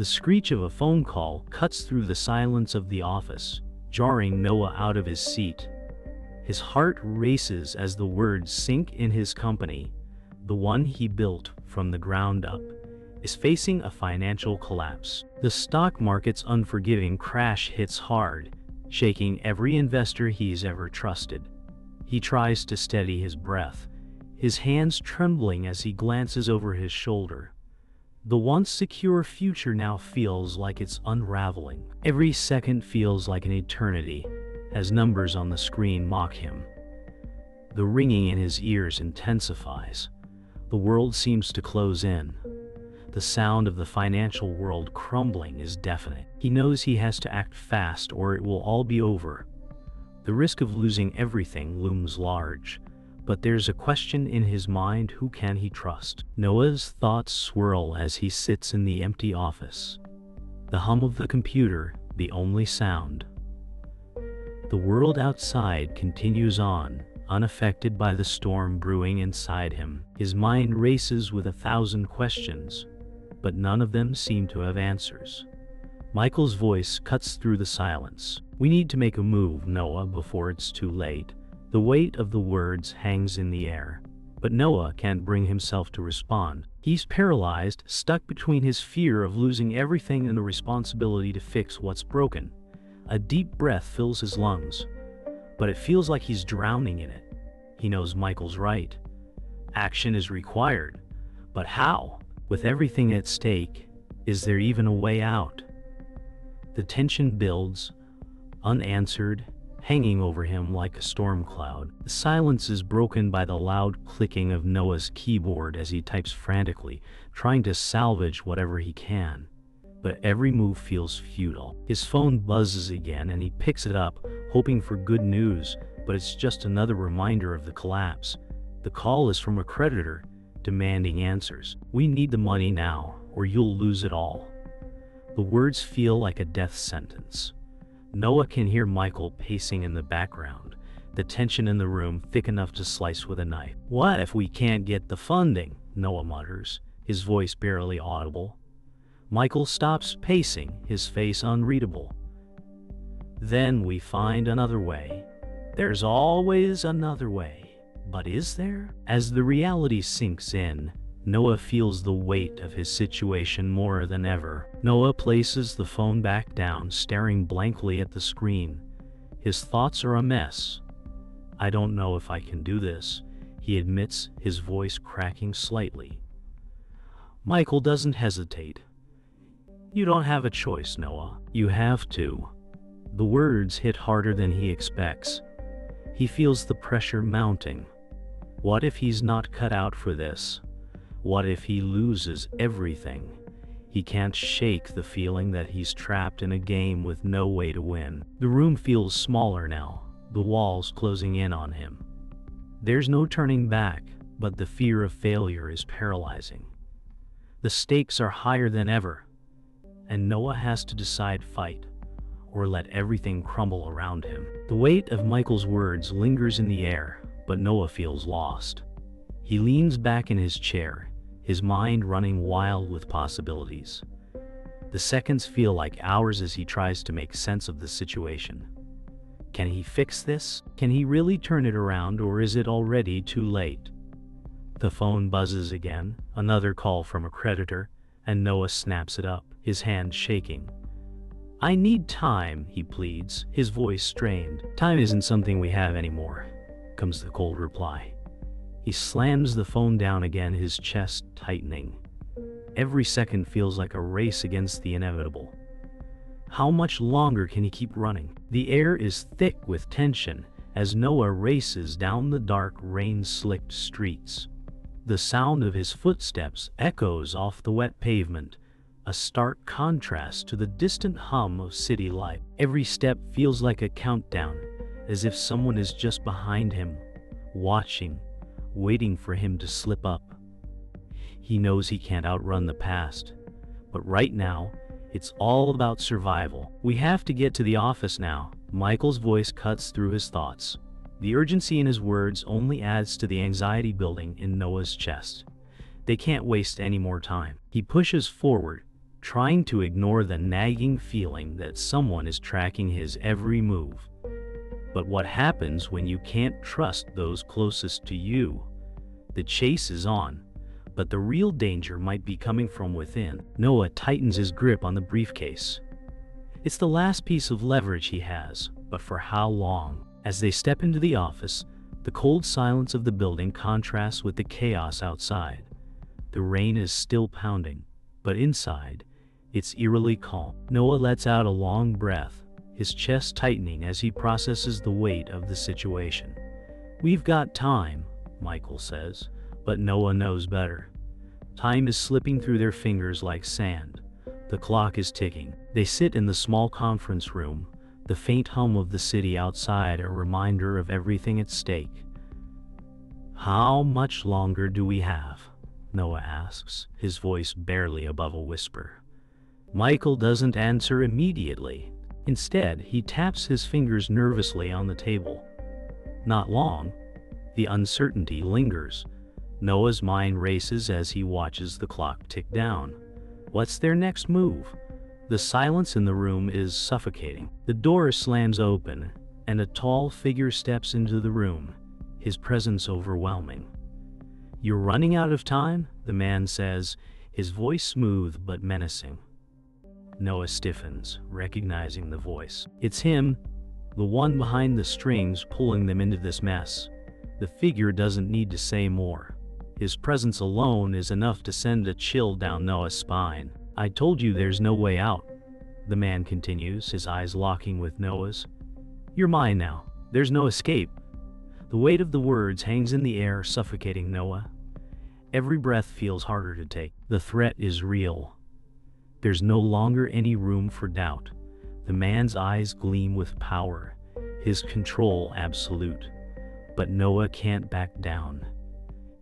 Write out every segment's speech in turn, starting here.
The screech of a phone call cuts through the silence of the office, jarring Noah out of his seat. His heart races as the words sink in. His company, the one he built from the ground up, is facing a financial collapse. The stock market's unforgiving crash hits hard, shaking every investor he's ever trusted. He tries to steady his breath, his hands trembling as he glances over his shoulder. The once secure future now feels like it's unraveling. Every second feels like an eternity, as numbers on the screen mock him. The ringing in his ears intensifies. The world seems to close in. The sound of the financial world crumbling is deafening. He knows he has to act fast or it will all be over. The risk of losing everything looms large, but there's a question in his mind: who can he trust? Noah's thoughts swirl as he sits in the empty office. The hum of the computer, the only sound. The world outside continues on, unaffected by the storm brewing inside him. His mind races with 1,000 questions, but none of them seem to have answers. Michael's voice cuts through the silence. "We need to make a move, Noah, before it's too late." The weight of the words hangs in the air, but Noah can't bring himself to respond. He's paralyzed, stuck between his fear of losing everything and the responsibility to fix what's broken. A deep breath fills his lungs, but it feels like he's drowning in it. He knows Michael's right. Action is required, but how? With everything at stake, is there even a way out? The tension builds, unanswered, hanging over him like a storm cloud. The silence is broken by the loud clicking of Noah's keyboard as he types frantically, trying to salvage whatever he can. But every move feels futile. His phone buzzes again and he picks it up, hoping for good news, but it's just another reminder of the collapse. The call is from a creditor, demanding answers. "We need the money now, or you'll lose it all." The words feel like a death sentence. Noah can hear Michael pacing in the background, the tension in the room thick enough to slice with a knife. "What if we can't get the funding?" Noah mutters, his voice barely audible. Michael stops pacing, his face unreadable. "Then we find another way. There's always another way. But is there?" As the reality sinks in, Noah feels the weight of his situation more than ever. Noah places the phone back down, staring blankly at the screen. His thoughts are a mess. "I don't know if I can do this," he admits, his voice cracking slightly. Michael doesn't hesitate. "You don't have a choice, Noah. You have to." The words hit harder than he expects. He feels the pressure mounting. What if he's not cut out for this? What if he loses everything? He can't shake the feeling that he's trapped in a game with no way to win. The room feels smaller now, the walls closing in on him. There's no turning back, but the fear of failure is paralyzing. The stakes are higher than ever, and Noah has to decide: fight, or let everything crumble around him. The weight of Michael's words lingers in the air, but Noah feels lost. He leans back in his chair, his mind running wild with possibilities. The seconds feel like hours as he tries to make sense of the situation. Can he fix this? Can he really turn it around, or is it already too late? The phone buzzes again, another call from a creditor, and Noah snaps it up, his hand shaking. "I need time," he pleads, his voice strained. "Time isn't something we have anymore," comes the cold reply. He slams the phone down again, his chest tightening. Every second feels like a race against the inevitable. How much longer can he keep running? The air is thick with tension as Noah races down the dark, rain-slicked streets. The sound of his footsteps echoes off the wet pavement, a stark contrast to the distant hum of city life. Every step feels like a countdown, as if someone is just behind him, watching, waiting for him to slip up. He knows he can't outrun the past, but right now, it's all about survival. "We have to get to the office now." Michael's voice cuts through his thoughts. The urgency in his words only adds to the anxiety building in Noah's chest. They can't waste any more time. He pushes forward, trying to ignore the nagging feeling that someone is tracking his every move. But what happens when you can't trust those closest to you? The chase is on, but the real danger might be coming from within. Noah tightens his grip on the briefcase. It's the last piece of leverage he has, but for how long? As they step into the office, the cold silence of the building contrasts with the chaos outside. The rain is still pounding, but inside, it's eerily calm. Noah lets out a long breath, his chest tightening as he processes the weight of the situation. "We've got time," Michael says, but Noah knows better. Time is slipping through their fingers like sand. The clock is ticking. They sit in the small conference room, the faint hum of the city outside a reminder of everything at stake. "How much longer do we have?" Noah asks, his voice barely above a whisper. Michael doesn't answer immediately. Instead, he taps his fingers nervously on the table. Not long. The uncertainty lingers. Noah's mind races as he watches the clock tick down. What's their next move? The silence in the room is suffocating. The door slams open, and a tall figure steps into the room, his presence overwhelming. "You're running out of time?" the man says, his voice smooth but menacing. Noah stiffens, recognizing the voice. It's him, the one behind the strings pulling them into this mess. The figure doesn't need to say more. His presence alone is enough to send a chill down Noah's spine. "I told you there's no way out," the man continues, his eyes locking with Noah's. "You're mine now. There's no escape." The weight of the words hangs in the air, suffocating Noah. Every breath feels harder to take. The threat is real. There's no longer any room for doubt. The man's eyes gleam with power, his control absolute. But Noah can't back down.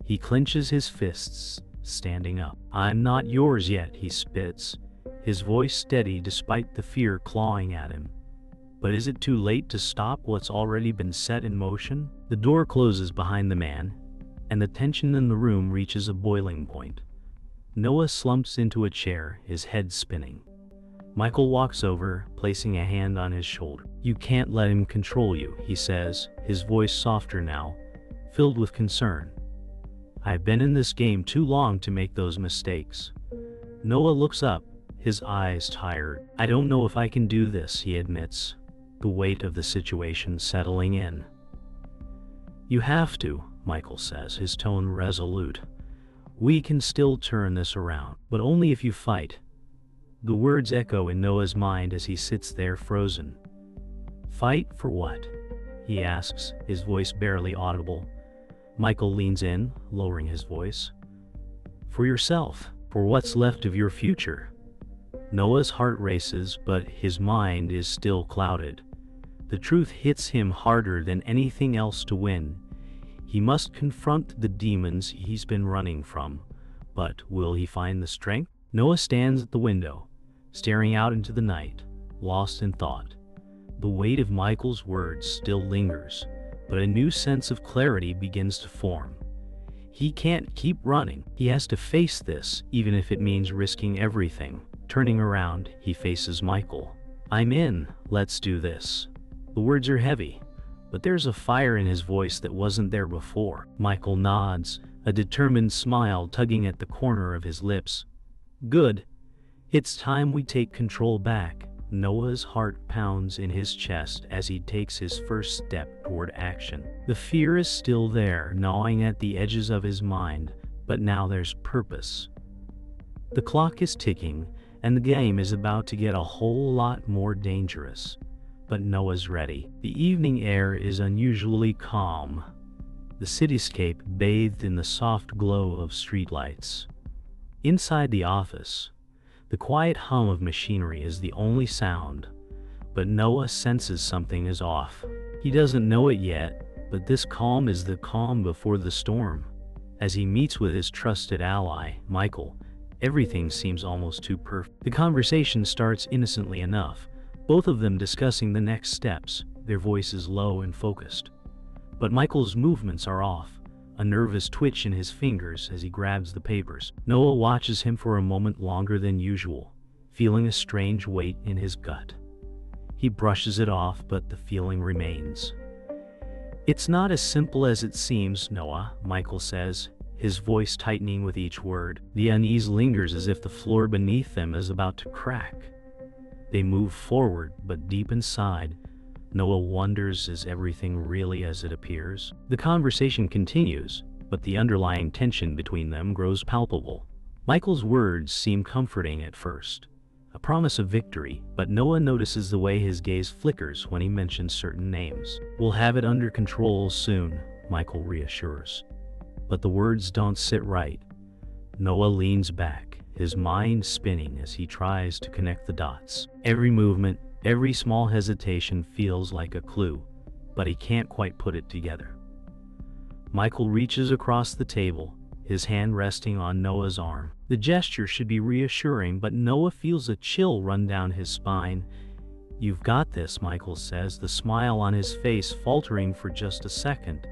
He clenches his fists, standing up. "I'm not yours yet," he spits, his voice steady despite the fear clawing at him. But is it too late to stop what's already been set in motion? The door closes behind the man, and the tension in the room reaches a boiling point. Noah slumps into a chair, his head spinning. Michael walks over, placing a hand on his shoulder. "You can't let him control you," he says, his voice softer now, filled with concern. "I've been in this game too long to make those mistakes." Noah looks up, his eyes tired. "I don't know if I can do this," he admits, the weight of the situation settling in. "You have to," Michael says, his tone resolute. "We can still turn this around, but only if you fight." The words echo in Noah's mind as he sits there frozen. "Fight for what?" he asks, his voice barely audible. Michael leans in, lowering his voice. "For yourself, for what's left of your future." Noah's heart races, but his mind is still clouded. The truth hits him harder than anything else to win. He must confront the demons he's been running from, but will he find the strength? Noah stands at the window, staring out into the night, lost in thought. The weight of Michael's words still lingers, but a new sense of clarity begins to form. He can't keep running. He has to face this, even if it means risking everything. Turning around, he faces Michael. "I'm in. Let's do this." The words are heavy, but there's a fire in his voice that wasn't there before. Michael nods, a determined smile tugging at the corner of his lips. "Good. It's time we take control back." Noah's heart pounds in his chest as he takes his first step toward action. The fear is still there, gnawing at the edges of his mind, but now there's purpose. The clock is ticking, and the game is about to get a whole lot more dangerous. But Noah's ready. The evening air is unusually calm, the cityscape bathed in the soft glow of streetlights. Inside the office, the quiet hum of machinery is the only sound, but Noah senses something is off. He doesn't know it yet, but this calm is the calm before the storm. As he meets with his trusted ally, Michael, everything seems almost too perfect. The conversation starts innocently enough, both of them discussing the next steps, their voices low and focused. But Michael's movements are off, a nervous twitch in his fingers as he grabs the papers. Noah watches him for a moment longer than usual, feeling a strange weight in his gut. He brushes it off, but the feeling remains. "It's not as simple as it seems, Noah," Michael says, his voice tightening with each word. The unease lingers as if the floor beneath them is about to crack. They move forward, but deep inside, Noah wonders, is everything really as it appears? The conversation continues, but the underlying tension between them grows palpable. Michael's words seem comforting at first, a promise of victory, but Noah notices the way his gaze flickers when he mentions certain names. "We'll have it under control soon," Michael reassures. But the words don't sit right. Noah leans back, his mind spinning as he tries to connect the dots. Every movement, every small hesitation feels like a clue, but he can't quite put it together. Michael reaches across the table, his hand resting on Noah's arm. The gesture should be reassuring, but Noah feels a chill run down his spine. "You've got this," Michael says, the smile on his face faltering for just a second.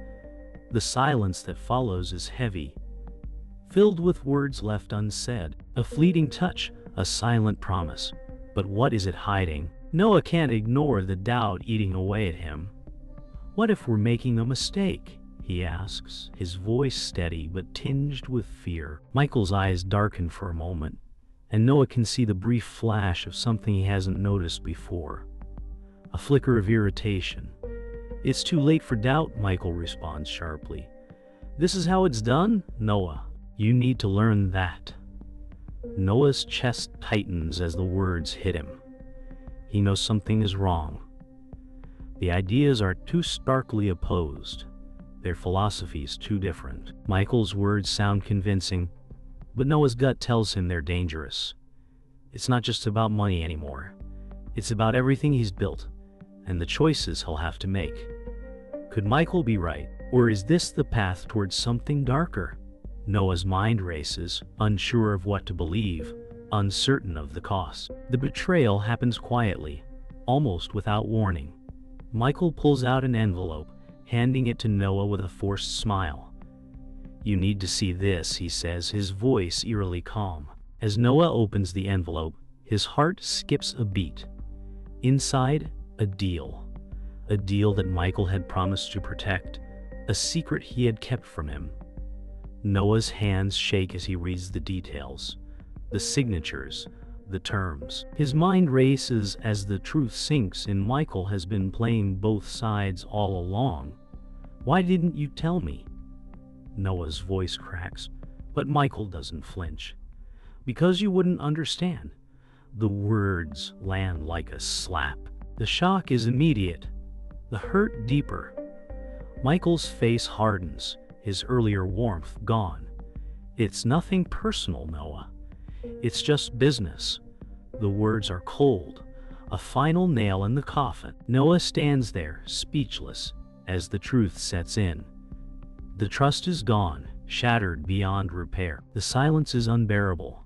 The silence that follows is heavy, filled with words left unsaid. A fleeting touch, a silent promise. But what is it hiding? Noah can't ignore the doubt eating away at him. "What if we're making a mistake?" he asks, his voice steady but tinged with fear. Michael's eyes darken for a moment, and Noah can see the brief flash of something he hasn't noticed before. A flicker of irritation. "It's too late for doubt," Michael responds sharply. "This is how it's done, Noah. You need to learn that." Noah's chest tightens as the words hit him. He knows something is wrong. The ideas are too starkly opposed, their philosophies too different. Michael's words sound convincing, but Noah's gut tells him they're dangerous. It's not just about money anymore. It's about everything he's built, and the choices he'll have to make. Could Michael be right, or is this the path towards something darker? Noah's mind races, unsure of what to believe, uncertain of the cost. The betrayal happens quietly, almost without warning. Michael pulls out an envelope, handing it to Noah with a forced smile. "You need to see this," he says, his voice eerily calm. As Noah opens the envelope, his heart skips a beat. Inside, a deal that Michael had promised to protect, a secret he had kept from him. Noah's hands shake as he reads the details, the signatures, the terms. His mind races as the truth sinks in. Michael has been playing both sides all along. "Why didn't you tell me?" Noah's voice cracks, but Michael doesn't flinch. "Because you wouldn't understand." The words land like a slap. The shock is immediate, the hurt deeper. Michael's face hardens, his earlier warmth gone. "It's nothing personal, Noah. It's just business." The words are cold, a final nail in the coffin. Noah stands there, speechless, as the truth sets in. The trust is gone, shattered beyond repair. The silence is unbearable.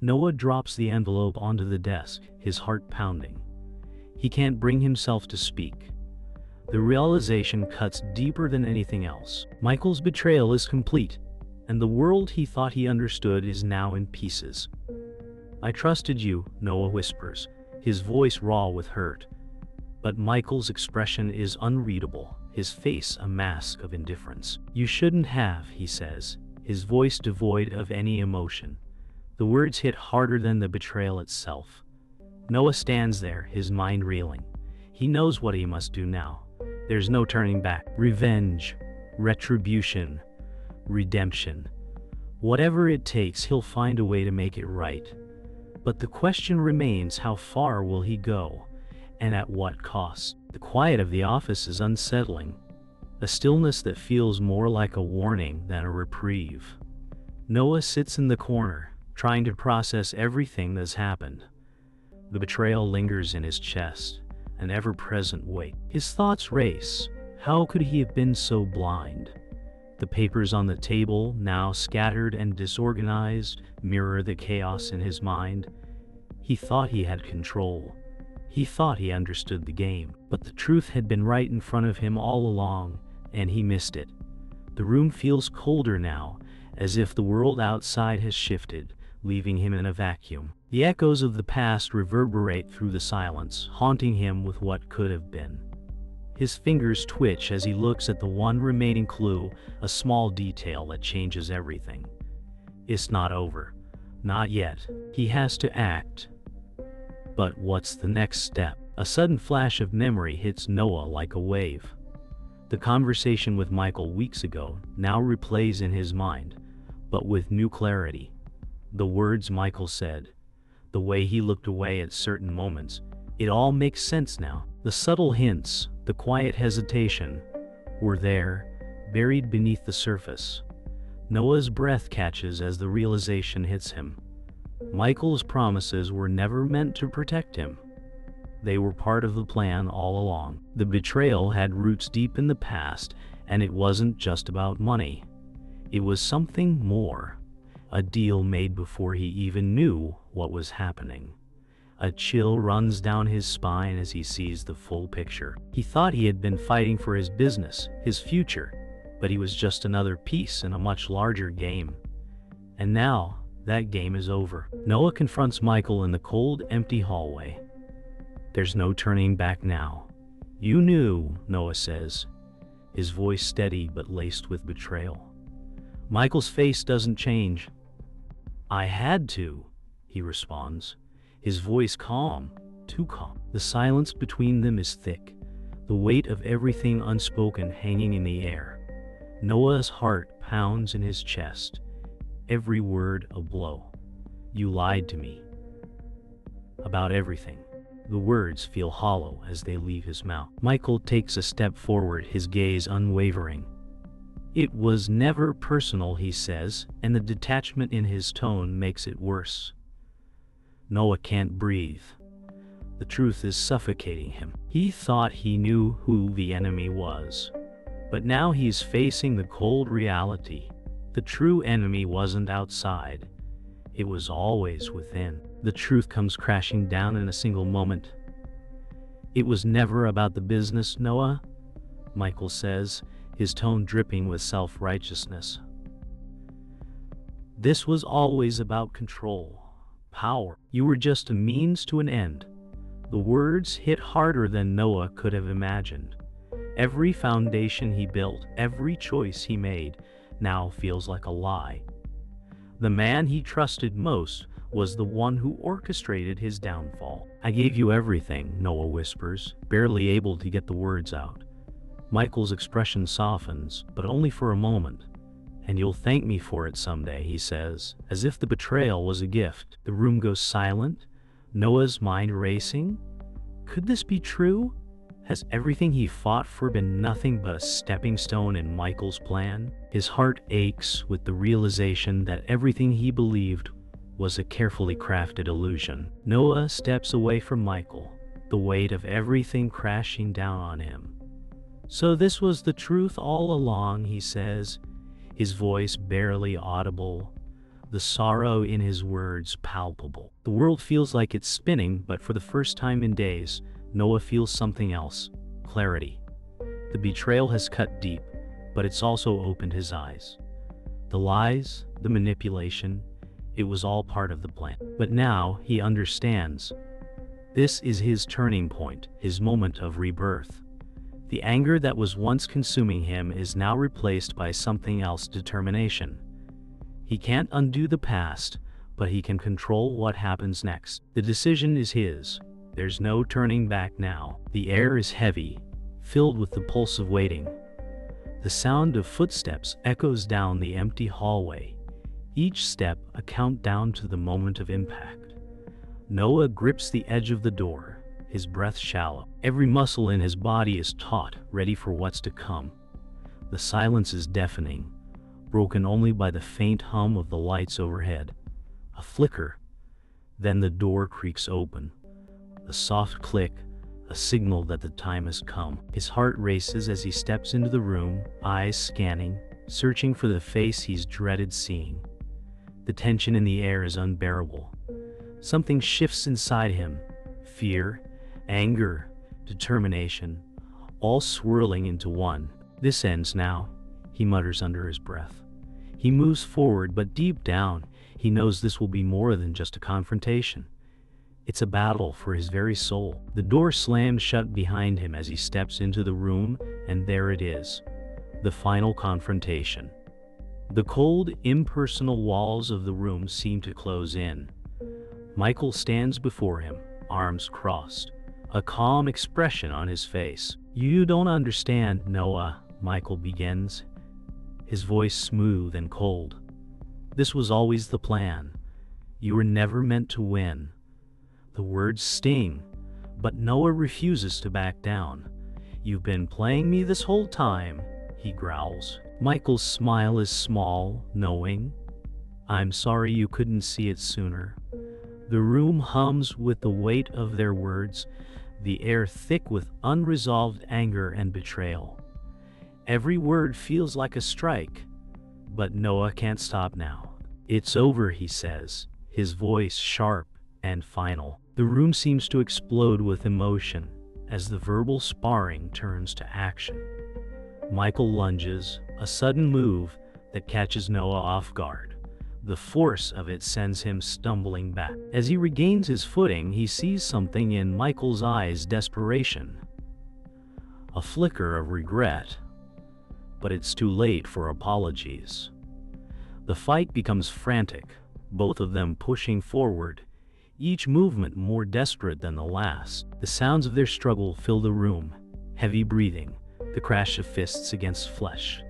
Noah drops the envelope onto the desk, his heart pounding. He can't bring himself to speak. The realization cuts deeper than anything else. Michael's betrayal is complete, and the world he thought he understood is now in pieces. "I trusted you," Noah whispers, his voice raw with hurt. But Michael's expression is unreadable, his face a mask of indifference. "You shouldn't have," he says, his voice devoid of any emotion. The words hit harder than the betrayal itself. Noah stands there, his mind reeling. He knows what he must do now. There's no turning back. Revenge, retribution, redemption. Whatever it takes, he'll find a way to make it right. But the question remains, how far will he go, and at what cost? The quiet of the office is unsettling, a stillness that feels more like a warning than a reprieve. Noah sits in the corner, trying to process everything that's happened. The betrayal lingers in his chest, an ever-present weight. His thoughts race. How could he have been so blind? The papers on the table, now scattered and disorganized, mirror the chaos in his mind. He thought he had control. He thought he understood the game. But the truth had been right in front of him all along, and he missed it. The room feels colder now, as if the world outside has shifted, leaving him in a vacuum. The echoes of the past reverberate through the silence, haunting him with what could have been. His fingers twitch as he looks at the one remaining clue, a small detail that changes everything. It's not over. Not yet. He has to act. But what's the next step? A sudden flash of memory hits Noah like a wave. The conversation with Michael weeks ago now replays in his mind, but with new clarity. The words Michael said, the way he looked away at certain moments, it all makes sense now. The subtle hints, the quiet hesitation, were there, buried beneath the surface. Noah's breath catches as the realization hits him. Michael's promises were never meant to protect him. They were part of the plan all along. The betrayal had roots deep in the past, and it wasn't just about money. It was something more. A deal made before he even knew what was happening. A chill runs down his spine as he sees the full picture. He thought he had been fighting for his business, his future, but he was just another piece in a much larger game. And now, that game is over. Noah confronts Michael in the cold, empty hallway. There's no turning back now. You knew, Noah says, his voice steady but laced with betrayal. Michael's face doesn't change. I had to, he responds, his voice calm, too calm. The silence between them is thick, the weight of everything unspoken hanging in the air. Noah's heart pounds in his chest, every word a blow. You lied to me. About everything. The words feel hollow as they leave his mouth. Michael takes a step forward, his gaze unwavering. It was never personal, he says, and the detachment in his tone makes it worse. Noah can't breathe. The truth is suffocating him. He thought he knew who the enemy was, but now he's facing the cold reality. The true enemy wasn't outside. It was always within. The truth comes crashing down in a single moment. It was never about the business, Noah, Michael says, his tone dripping with self-righteousness. This was always about control, power. You were just a means to an end. The words hit harder than Noah could have imagined. Every foundation he built, every choice he made, now feels like a lie. The man he trusted most was the one who orchestrated his downfall. I gave you everything, Noah whispers, barely able to get the words out. Michael's expression softens, but only for a moment. And you'll thank me for it someday, he says, as if the betrayal was a gift. The room goes silent, Noah's mind racing. Could this be true? Has everything he fought for been nothing but a stepping stone in Michael's plan? His heart aches with the realization that everything he believed was a carefully crafted illusion. Noah steps away from Michael, the weight of everything crashing down on him. So this was the truth all along, he says, his voice barely audible, the sorrow in his words palpable. The world feels like it's spinning, but for the first time in days, Noah feels something else, clarity. The betrayal has cut deep, but it's also opened his eyes. The lies, the manipulation, it was all part of the plan. But now he understands. This is his turning point, his moment of rebirth. The anger that was once consuming him is now replaced by something else, determination. He can't undo the past, but he can control what happens next. The decision is his. There's no turning back now. The air is heavy, filled with the pulse of waiting. The sound of footsteps echoes down the empty hallway, each step a countdown to the moment of impact. Noah grips the edge of the door, his breath shallow. Every muscle in his body is taut, ready for what's to come. The silence is deafening, broken only by the faint hum of the lights overhead. A flicker, then the door creaks open. A soft click, a signal that the time has come. His heart races as he steps into the room, eyes scanning, searching for the face he's dreaded seeing. The tension in the air is unbearable. Something shifts inside him. Fear, anger, determination, all swirling into one. This ends now, he mutters under his breath. He moves forward, but deep down, He knows this will be more than just a confrontation. It's a battle for his very soul. The door slams shut behind him as he steps into the room, and there it is, the final confrontation. The cold, impersonal walls of the room seem to close in. Michael stands before him, arms crossed, a calm expression on his face. "You don't understand, Noah," Michael begins, his voice smooth and cold. "This was always the plan. You were never meant to win." The words sting, but Noah refuses to back down. "You've been playing me this whole time," he growls. Michael's smile is small, knowing. "I'm sorry you couldn't see it sooner." The room hums with the weight of their words, the air thick with unresolved anger and betrayal. Every word feels like a strike, but Noah can't stop now. "It's over," he says, his voice sharp and final. The room seems to explode with emotion as the verbal sparring turns to action. Michael lunges, a sudden move that catches Noah off guard. The force of it sends him stumbling back. As he regains his footing, he sees something in Michael's eyes: desperation. A flicker of regret, but it's too late for apologies. The fight becomes frantic, both of them pushing forward, each movement more desperate than the last. The sounds of their struggle fill the room, heavy breathing, the crash of fists against flesh.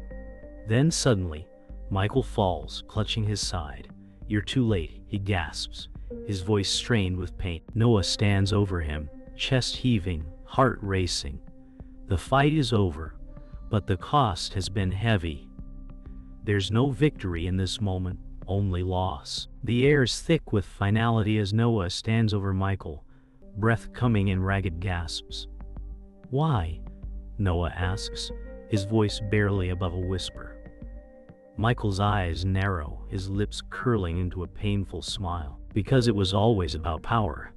Then suddenly, Michael falls, clutching his side. "You're too late," he gasps, his voice strained with pain. Noah stands over him, chest heaving, heart racing. The fight is over, but the cost has been heavy. There's no victory in this moment, only loss. The air is thick with finality as Noah stands over Michael, breath coming in ragged gasps. "Why?" Noah asks, his voice barely above a whisper. Michael's eyes narrow, his lips curling into a painful smile. "Because it was always about power,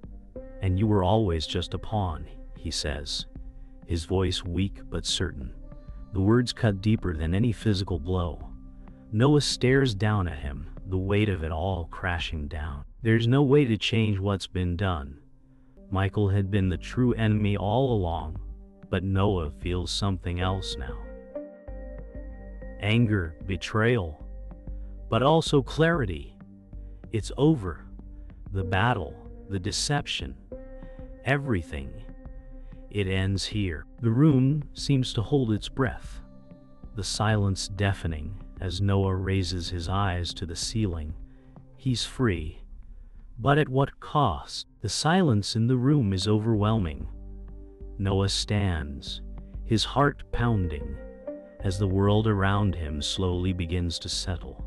and you were always just a pawn," he says, his voice weak but certain. The words cut deeper than any physical blow. Noah stares down at him, the weight of it all crashing down. There's no way to change what's been done. Michael had been the true enemy all along, but Noah feels something else now. Anger, betrayal, but also clarity. It's over. The battle, the deception, everything. It ends here. The room seems to hold its breath, the silence deafening as Noah raises his eyes to the ceiling. He's free. But at what cost? The silence in the room is overwhelming. Noah stands, his heart pounding, as the world around him slowly begins to settle.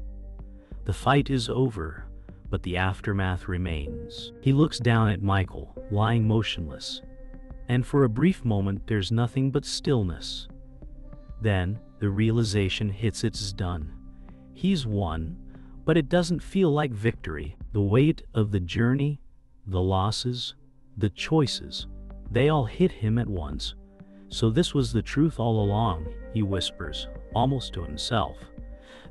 The fight is over, but the aftermath remains. He looks down at Michael, lying motionless, and for a brief moment there's nothing but stillness. Then the realization hits: it's done. He's won, but it doesn't feel like victory. The weight of the journey, the losses, the choices, they all hit him at once. "So this was the truth all along," he whispers, almost to himself.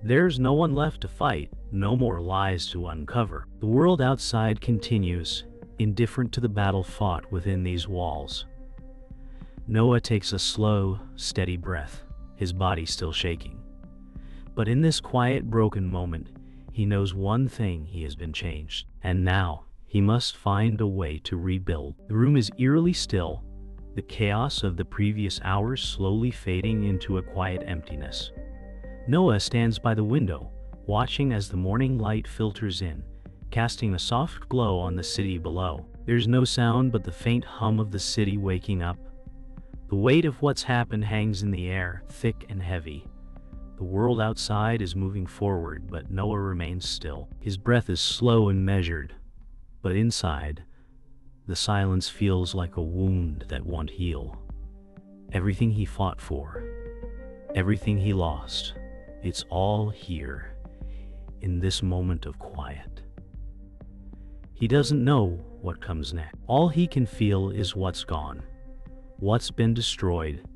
"There's no one left to fight, no more lies to uncover." The world outside continues, indifferent to the battle fought within these walls. Noah takes a slow, steady breath, his body still shaking. But in this quiet, broken moment, he knows one thing: he has been changed. And now, he must find a way to rebuild. The room is eerily still, the chaos of the previous hours slowly fading into a quiet emptiness. Noah stands by the window, watching as the morning light filters in, casting a soft glow on the city below. There's no sound but the faint hum of the city waking up. The weight of what's happened hangs in the air, thick and heavy. The world outside is moving forward, but Noah remains still. His breath is slow and measured, but inside, the silence feels like a wound that won't heal. Everything he fought for, everything he lost, it's all here, in this moment of quiet. He doesn't know what comes next. All he can feel is what's gone, what's been destroyed,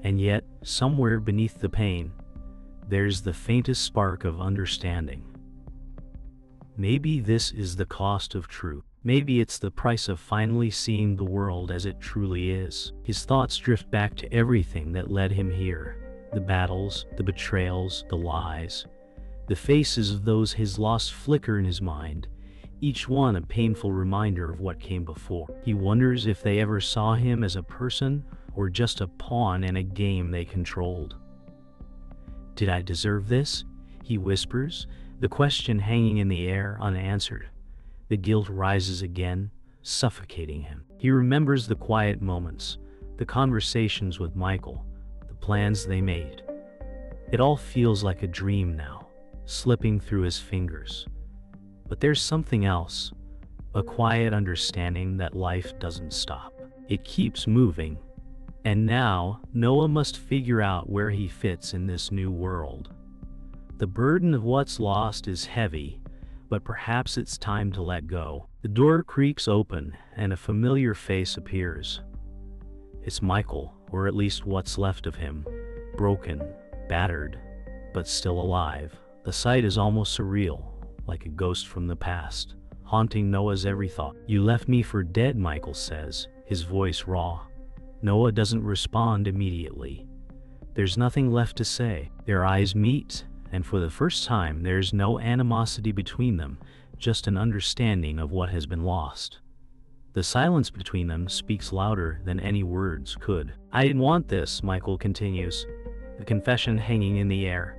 and yet, somewhere beneath the pain, there's the faintest spark of understanding. Maybe this is the cost of truth. Maybe it's the price of finally seeing the world as it truly is. His thoughts drift back to everything that led him here. The battles, the betrayals, the lies. The faces of those he's lost flicker in his mind, each one a painful reminder of what came before. He wonders if they ever saw him as a person or just a pawn in a game they controlled. "Did I deserve this?" he whispers, the question hanging in the air unanswered. The guilt rises again, suffocating him. He remembers the quiet moments, the conversations with Michael, the plans they made. It all feels like a dream now, slipping through his fingers. But there's something else, a quiet understanding that life doesn't stop. It keeps moving. And now, Noah must figure out where he fits in this new world. The burden of what's lost is heavy, but perhaps it's time to let go. The door creaks open, and a familiar face appears. It's Michael, or at least what's left of him, broken, battered, but still alive. The sight is almost surreal, like a ghost from the past, haunting Noah's every thought. "You left me for dead," Michael says, his voice raw. Noah doesn't respond immediately. There's nothing left to say. Their eyes meet, and for the first time there's no animosity between them, just an understanding of what has been lost. The silence between them speaks louder than any words could. "I didn't want this," Michael continues, the confession hanging in the air.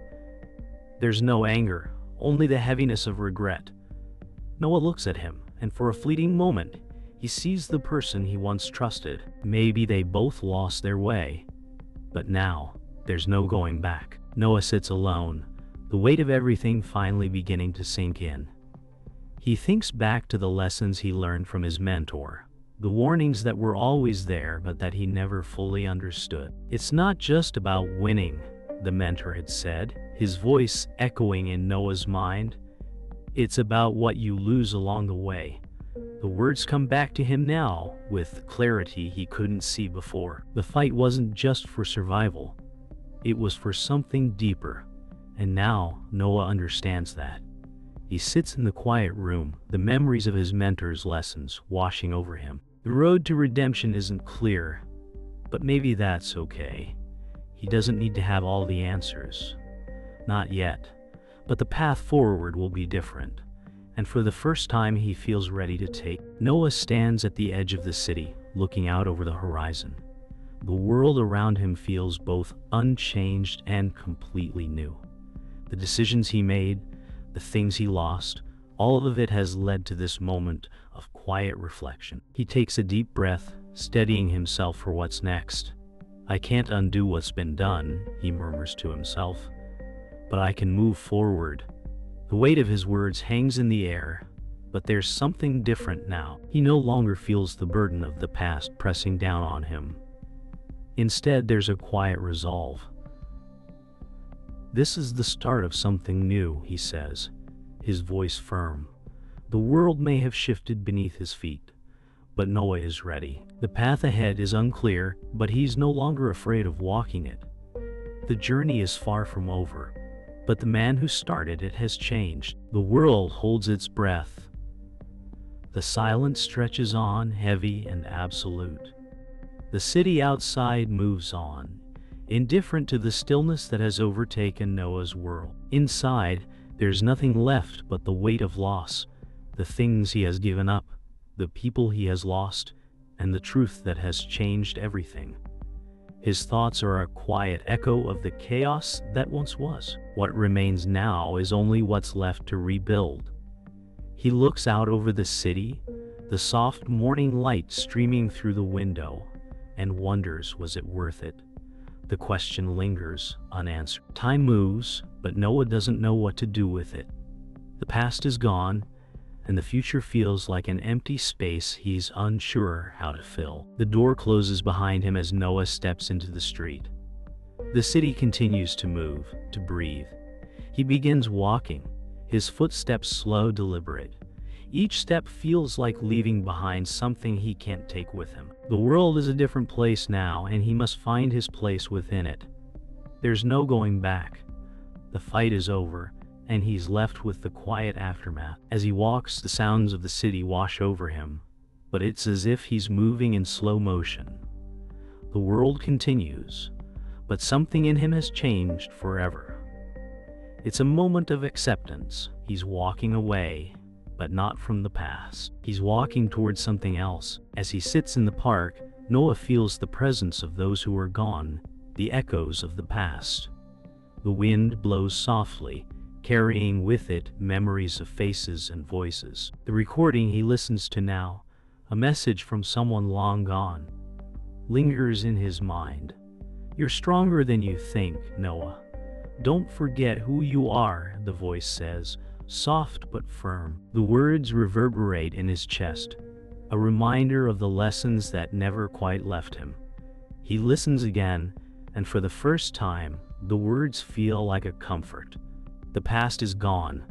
There's no anger, only the heaviness of regret. Noah looks at him, and for a fleeting moment, he sees the person he once trusted. Maybe they both lost their way. But now, there's no going back. Noah sits alone, the weight of everything finally beginning to sink in. He thinks back to the lessons he learned from his mentor, the warnings that were always there but that he never fully understood. "It's not just about winning," the mentor had said, his voice echoing in Noah's mind. "It's about what you lose along the way." The words come back to him now with clarity he couldn't see before. The fight wasn't just for survival. It was for something deeper. And now Noah understands that. He sits in the quiet room, the memories of his mentor's lessons washing over him. The road to redemption isn't clear, but maybe that's okay. He doesn't need to have all the answers. Not yet. But the path forward will be different. And for the first time he feels ready to take. Noah stands at the edge of the city, looking out over the horizon. The world around him feels both unchanged and completely new. The decisions he made, the things he lost, all of it has led to this moment of quiet reflection. He takes a deep breath, steadying himself for what's next. "I can't undo what's been done," he murmurs to himself, "but I can move forward." The weight of his words hangs in the air, but there's something different now. He no longer feels the burden of the past pressing down on him. Instead, there's a quiet resolve. "This is the start of something new," he says, his voice firm. The world may have shifted beneath his feet, but Noah is ready. The path ahead is unclear, but he's no longer afraid of walking it. The journey is far from over, but the man who started it has changed. The world holds its breath. The silence stretches on, heavy and absolute. The city outside moves on, indifferent to the stillness that has overtaken Noah's world. Inside, there's nothing left but the weight of loss, the things he has given up, the people he has lost, and the truth that has changed everything. His thoughts are a quiet echo of the chaos that once was. What remains now is only what's left to rebuild. He looks out over the city, the soft morning light streaming through the window, and wonders, was it worth it? The question lingers, unanswered. Time moves, but Noah doesn't know what to do with it. The past is gone, and the future feels like an empty space he's unsure how to fill. The door closes behind him as Noah steps into the street. The city continues to move, to breathe. He begins walking, his footsteps slow, deliberate. Each step feels like leaving behind something he can't take with him. The world is a different place now, and he must find his place within it. There's no going back. The fight is over, and he's left with the quiet aftermath. As he walks, the sounds of the city wash over him, but it's as if he's moving in slow motion. The world continues, but something in him has changed forever. It's a moment of acceptance. He's walking away, but not from the past. He's walking towards something else. As he sits in the park, Noah feels the presence of those who are gone, the echoes of the past. The wind blows softly, carrying with it memories of faces and voices. The recording he listens to now, a message from someone long gone, lingers in his mind. "You're stronger than you think, Noah. Don't forget who you are," the voice says, soft but firm. The words reverberate in his chest, a reminder of the lessons that never quite left him. He listens again, and for the first time, the words feel like a comfort. The past is gone,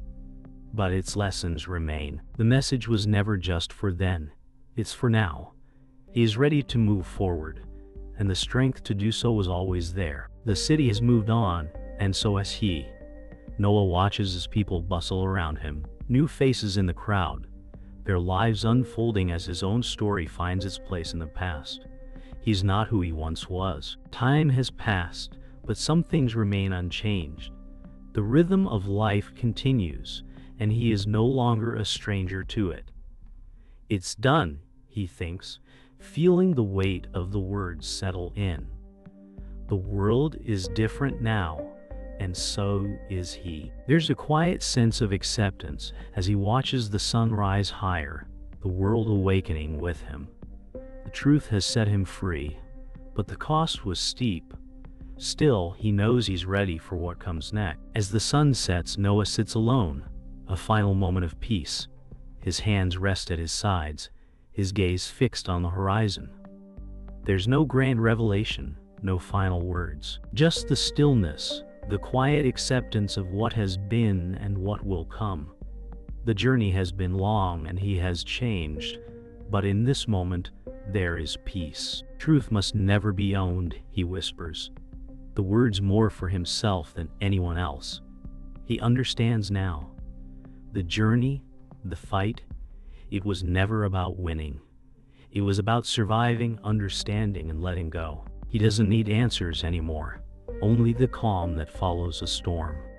but its lessons remain. The message was never just for then, it's for now. He is ready to move forward, and the strength to do so was always there. The city has moved on, and so has he. Noah watches as people bustle around him, new faces in the crowd, their lives unfolding as his own story finds its place in the past. He's not who he once was. Time has passed, but some things remain unchanged. The rhythm of life continues, and he is no longer a stranger to it. It's done, he thinks, feeling the weight of the words settle in. The world is different now, and so is he. There's a quiet sense of acceptance as he watches the sun rise higher, the world awakening with him. The truth has set him free, but the cost was steep. Still, he knows he's ready for what comes next. As the sun sets, Noah sits alone, a final moment of peace. His hands rest at his sides, his gaze fixed on the horizon. There's no grand revelation, no final words. Just the stillness, the quiet acceptance of what has been and what will come. The journey has been long and he has changed, but in this moment, there is peace. Truth must never be owned, he whispers. The words more for himself than anyone else. He understands now. The journey, the fight, it was never about winning. It was about surviving, understanding, and letting go. He doesn't need answers anymore, only the calm that follows a storm.